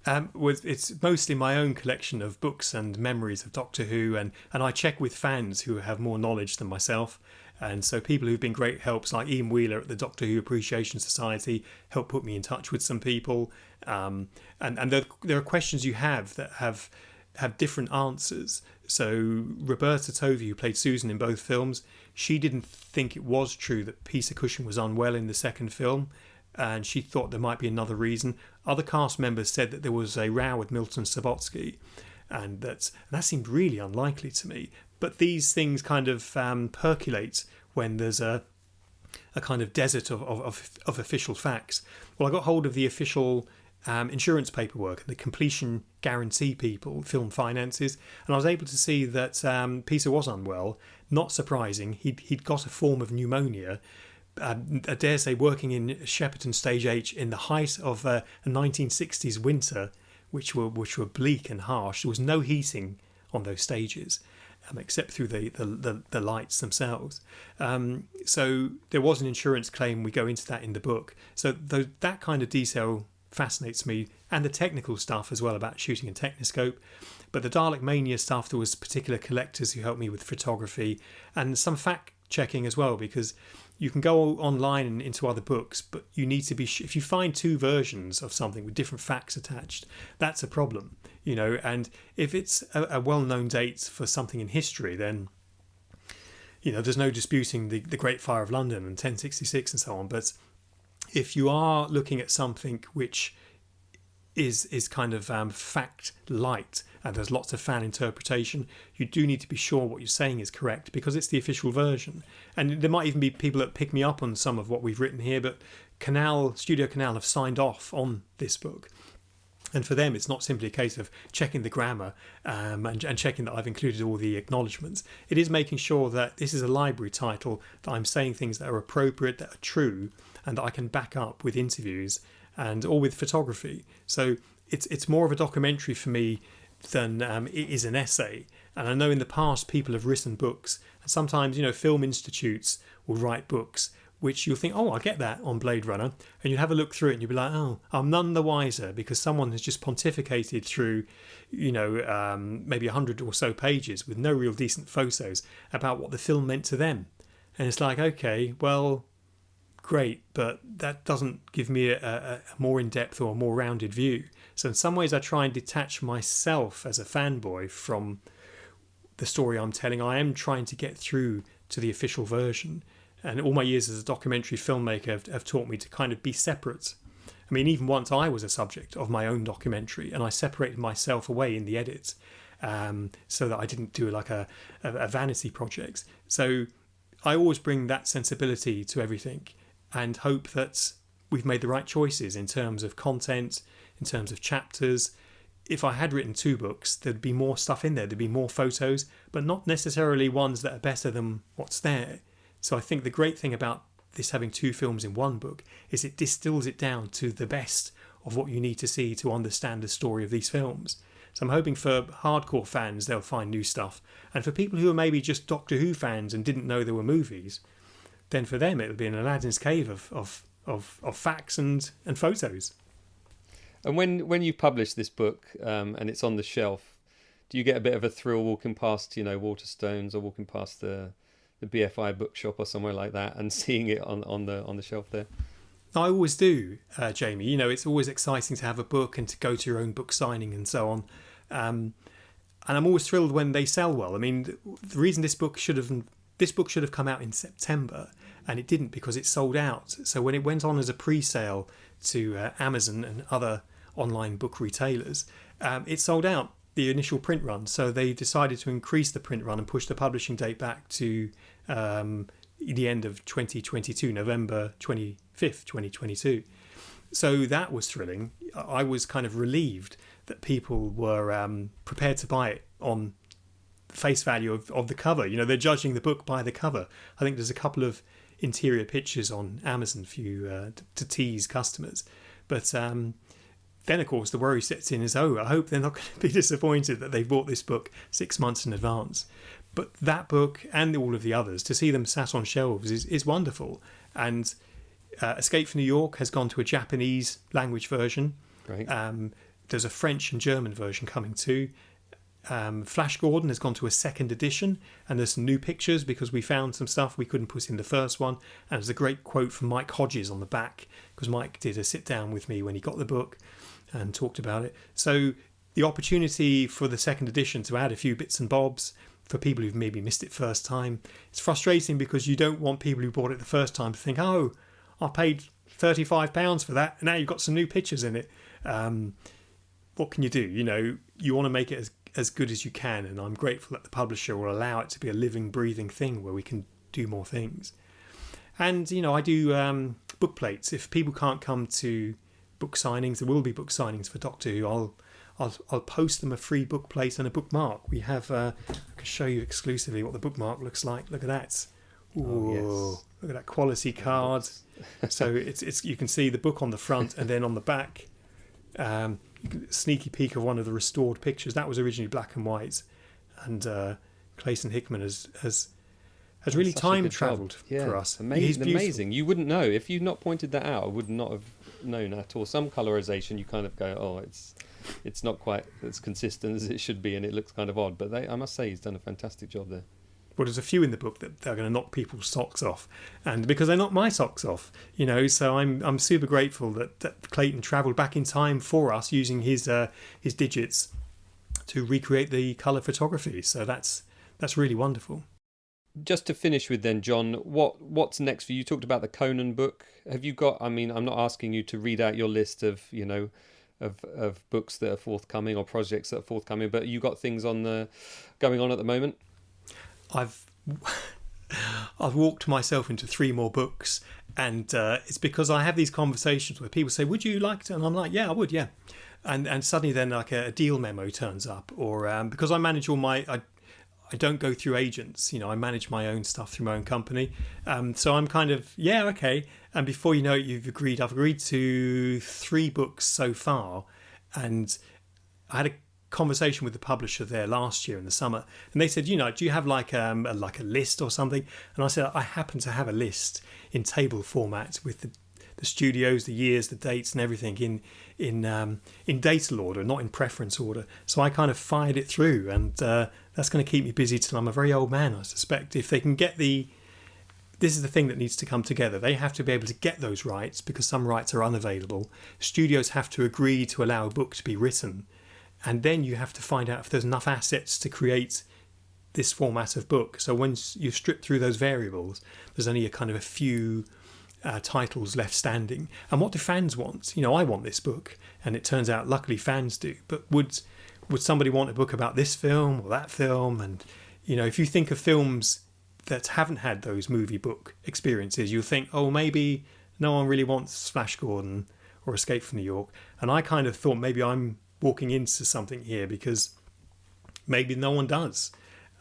It's mostly my own collection of books and memories of Doctor Who, and I check with fans who have more knowledge than myself. And so people who've been great helps, like Ian Wheeler at the Doctor Who Appreciation Society, help put me in touch with some people. And there are questions you have that have different answers. So Roberta Tovey, who played Susan in both films, she didn't think it was true that Peter Cushing was unwell in the second film, and she thought there might be another reason. Other cast members said that there was a row with Milton Subotsky, and that seemed really unlikely to me. But these things kind of percolate when there's a kind of desert of official facts. Well, I got hold of the official insurance paperwork and the completion guarantee people, Film Finances, and I was able to see that Peter was unwell. Not surprising, he'd got a form of pneumonia. I dare say working in Shepperton Stage H in the height of a 1960s winter, which were bleak and harsh. There was no heating on those stages, except through the lights themselves. So there was an insurance claim. We go into that in the book. So that kind of detail fascinates me, and the technical stuff as well about shooting in Techniscope. But the Dalek Mania stuff, there was particular collectors who helped me with photography and some fact checking as well, because you can go online and into other books, but you need to be if you find two versions of something with different facts attached, that's a problem, you know. And if it's a well-known date for something in history, then, you know, there's no disputing the Great Fire of London and 1066 and so on. But if you are looking at something which is kind of fact light and there's lots of fan interpretation, you do need to be sure what you're saying is correct, because it's the official version. And there might even be people that pick me up on some of what we've written here, but Studio Canal have signed off on this book. And for them, it's not simply a case of checking the grammar and checking that I've included all the acknowledgements. It is making sure that this is a library title, that I'm saying things that are appropriate, that are true, and that I can back up with interviews and or with photography. So it's more of a documentary for me than it is an essay. And I know in the past people have written books, and sometimes, you know, film institutes will write books which you'll think, oh, I get that on Blade Runner, and you'll have a look through it and you'll be like, oh, I'm none the wiser, because someone has just pontificated through, you know, maybe 100 or so pages with no real decent photos about what the film meant to them. And it's like, okay, well, great, but that doesn't give me a more in-depth or a more rounded view. So in some ways I try and detach myself as a fanboy from the story I'm telling. I am trying to get through to the official version. And all my years as a documentary filmmaker have taught me to kind of be separate. I mean, even once I was a subject of my own documentary, and I separated myself away in the edits so that I didn't do like a vanity project. So I always bring that sensibility to everything and hope that we've made the right choices in terms of content, in terms of chapters. If I had written 2 books, there'd be more stuff in there. There'd be more photos, but not necessarily ones that are better than what's there. So I think the great thing about this having 2 films in one book is it distills it down to the best of what you need to see to understand the story of these films. So I'm hoping for hardcore fans, they'll find new stuff. And for people who are maybe just Doctor Who fans and didn't know there were movies, then for them it'll be an Aladdin's cave of facts and photos. And when you publish this book and it's on the shelf, do you get a bit of a thrill walking past, Waterstones or walking past the BFI bookshop or somewhere like that and seeing it on the shelf there? I always do, Jamie. It's always exciting to have a book and to go to your own book signing and so on. And I'm always thrilled when they sell well. I mean, the reason this book should have come out in September, and it didn't because it sold out. So when it went on as a pre-sale to Amazon and other online book retailers, it sold out the initial print run. So they decided to increase the print run and push the publishing date back to the end of 2022, November 25th, 2022. So that was thrilling. I was kind of relieved that people were prepared to buy it on the face value of the cover. They're judging the book by the cover. I think there's a couple of interior pictures on Amazon for you to tease customers. But then, of course, the worry sets in as, I hope they're not going to be disappointed that they bought this book 6 months in advance. But that book and all of the others, to see them sat on shelves is wonderful. And Escape from New York has gone to a Japanese language version. Right. There's a French and German version coming too. Flash Gordon has gone to a 2nd edition, and there's some new pictures because we found some stuff we couldn't put in the first one. And there's a great quote from Mike Hodges on the back, because Mike did a sit down with me when he got the book and talked about it. So the opportunity for the 2nd edition to add a few bits and bobs for people who've maybe missed it first time. It's frustrating because you don't want people who bought it the first time to think, I paid £35 for that, and now you've got some new pictures in it. What can you do? You want to make it as good as you can, and I'm grateful that the publisher will allow it to be a living, breathing thing where we can do more things. And I do book plates. If people can't come to book signings, there will be book signings for Doctor Who. I'll post them a free book plate and a bookmark. We have I can show you exclusively what the bookmark looks like. Look at that. Ooh, yes. Look at that quality card. So it's you can see the book on the front, and then on the back, sneaky peek of one of the restored pictures. That was originally black and white, and Clayton Hickman has really time travelled for us. Amazing. You wouldn't know if you'd not pointed that out. I would not have known at all. Some colorization, you kind of go, it's not quite as consistent as it should be, and it looks kind of odd. But I must say, he's done a fantastic job there. Well, there's a few in the book that they're going to knock people's socks off, and because they knock my socks off, so I'm super grateful that Clayton travelled back in time for us using his digits to recreate the colour photography. So that's really wonderful. Just to finish with then, John, what's next for you? You talked about the Conan book. Have you got, I'm not asking you to read out your list of, of books that are forthcoming or projects that are forthcoming, but you got things going on at the moment? I've walked myself into 3 more books, and it's because I have these conversations where people say, would you like to? And I'm like, yeah, I would, yeah. And suddenly then like a deal memo turns up, or because I manage all I don't go through agents, I manage my own stuff through my own company. So I'm kind of, yeah, okay. And before you know it, I've agreed to 3 books so far. And I had a conversation with the publisher there last year in the summer, and they said, do you have like a list or something? And I said, I happen to have a list in table format with the studios, the years, the dates, and everything in datal order, not in preference order. So I kind of fired it through, and that's going to keep me busy till I'm a very old man, I suspect. If they can get this is the thing that needs to come together. They have to be able to get those rights, because some rights are unavailable. Studios have to agree to allow a book to be written. And then you have to find out if there's enough assets to create this format of book. So once you strip through those variables, there's only a few titles left standing. And what do fans want? I want this book, and it turns out luckily fans do. But would somebody want a book about this film or that film? And if you think of films that haven't had those movie book experiences, you'll think, oh, maybe no one really wants Flash Gordon or Escape from New York. And I kind of thought maybe I'm walking into something here because maybe no one does.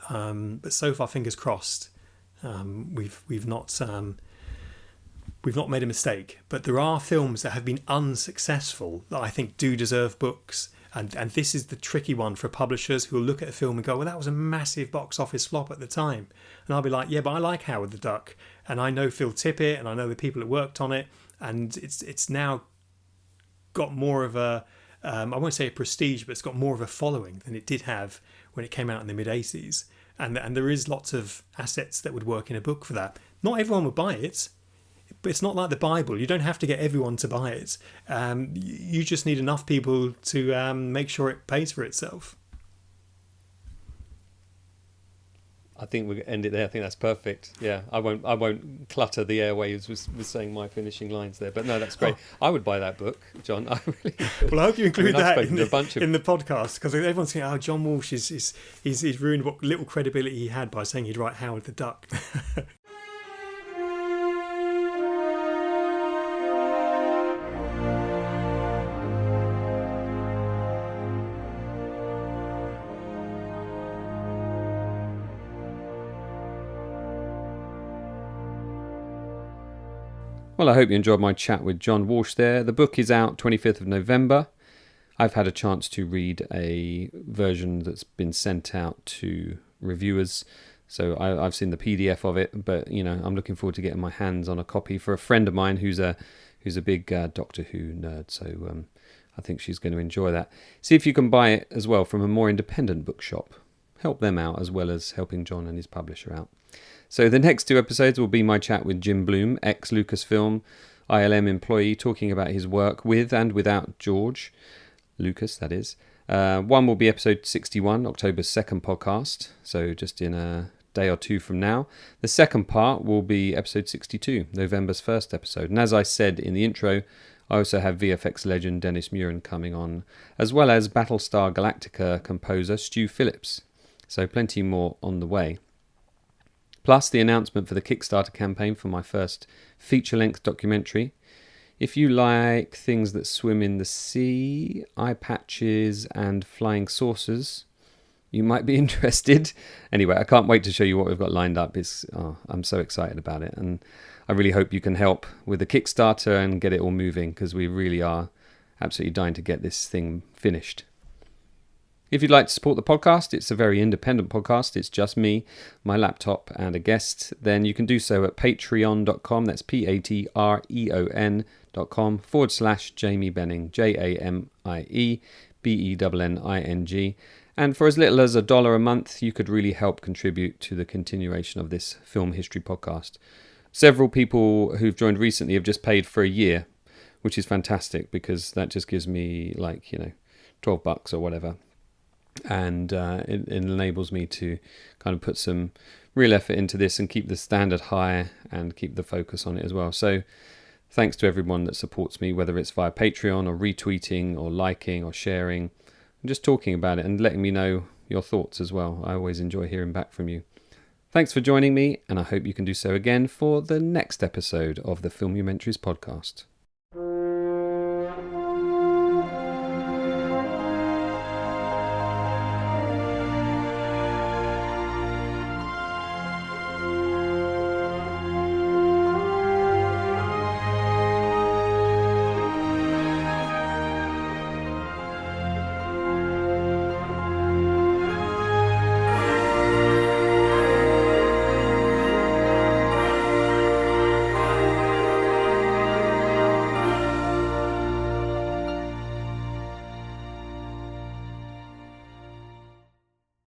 But so far, fingers crossed, we've not made a mistake. But there are films that have been unsuccessful that I think do deserve books. And this is the tricky one for publishers who will look at a film and go, well, that was a massive box office flop at the time. And I'll be like, yeah, but I like Howard the Duck. And I know Phil Tippett and I know the people that worked on it. And it's now got more of a, I won't say a prestige, but it's got more of a following than it did have when it came out in the mid-80s. And there is lots of assets that would work in a book for that. Not everyone would buy it. But it's not like the Bible. You don't have to get everyone to buy it. You just need enough people to make sure it pays for itself. I think we'll end it there. I think that's perfect. Yeah, I won't clutter the airwaves with saying my finishing lines there. But no, that's great. I would buy that book, John. I really would. Well, I hope you include that in the podcast because everyone's saying, "Oh, John Walsh he's ruined what little credibility he had by saying he'd write Howard the Duck." Well, I hope you enjoyed my chat with John Walsh there. The book is out 25th of November. I've had a chance to read a version that's been sent out to reviewers. So I've seen the PDF of it, but I'm looking forward to getting my hands on a copy for a friend of mine who's a big Doctor Who nerd. So I think she's going to enjoy that. See if you can buy it as well from a more independent bookshop. Help them out as well as helping John and his publisher out. So the next 2 episodes will be my chat with Jim Bloom, ex-Lucasfilm ILM employee, talking about his work with and without George Lucas, that is. One will be episode 61, October's second podcast, so just in a day or two from now. The second part will be episode 62, November's first episode. And as I said in the intro, I also have VFX legend Dennis Muren coming on, as well as Battlestar Galactica composer Stu Phillips. So plenty more on the way. Plus the announcement for the Kickstarter campaign for my first feature-length documentary. If you like things that swim in the sea, eye patches and flying saucers, you might be interested. Anyway, I can't wait to show you what we've got lined up. I'm so excited about it, and I really hope you can help with the Kickstarter and get it all moving, because we really are absolutely dying to get this thing finished. If you'd like to support the podcast, it's a very independent podcast. It's just me, my laptop, and a guest. Then you can do so at patreon.com. That's patreon.com/Jamie Benning, JamieBenning. And for as little as $1 a month, you could really help contribute to the continuation of this film history podcast. Several people who've joined recently have just paid for a year, which is fantastic, because that just gives me $12 or whatever. And it enables me to kind of put some real effort into this and keep the standard high and keep the focus on it as well. So thanks to everyone that supports me, whether it's via Patreon or retweeting or liking or sharing, and just talking about it and letting me know your thoughts as well. I always enjoy hearing back from you. Thanks for joining me, and I hope you can do so again for the next episode of the Filmumentaries podcast.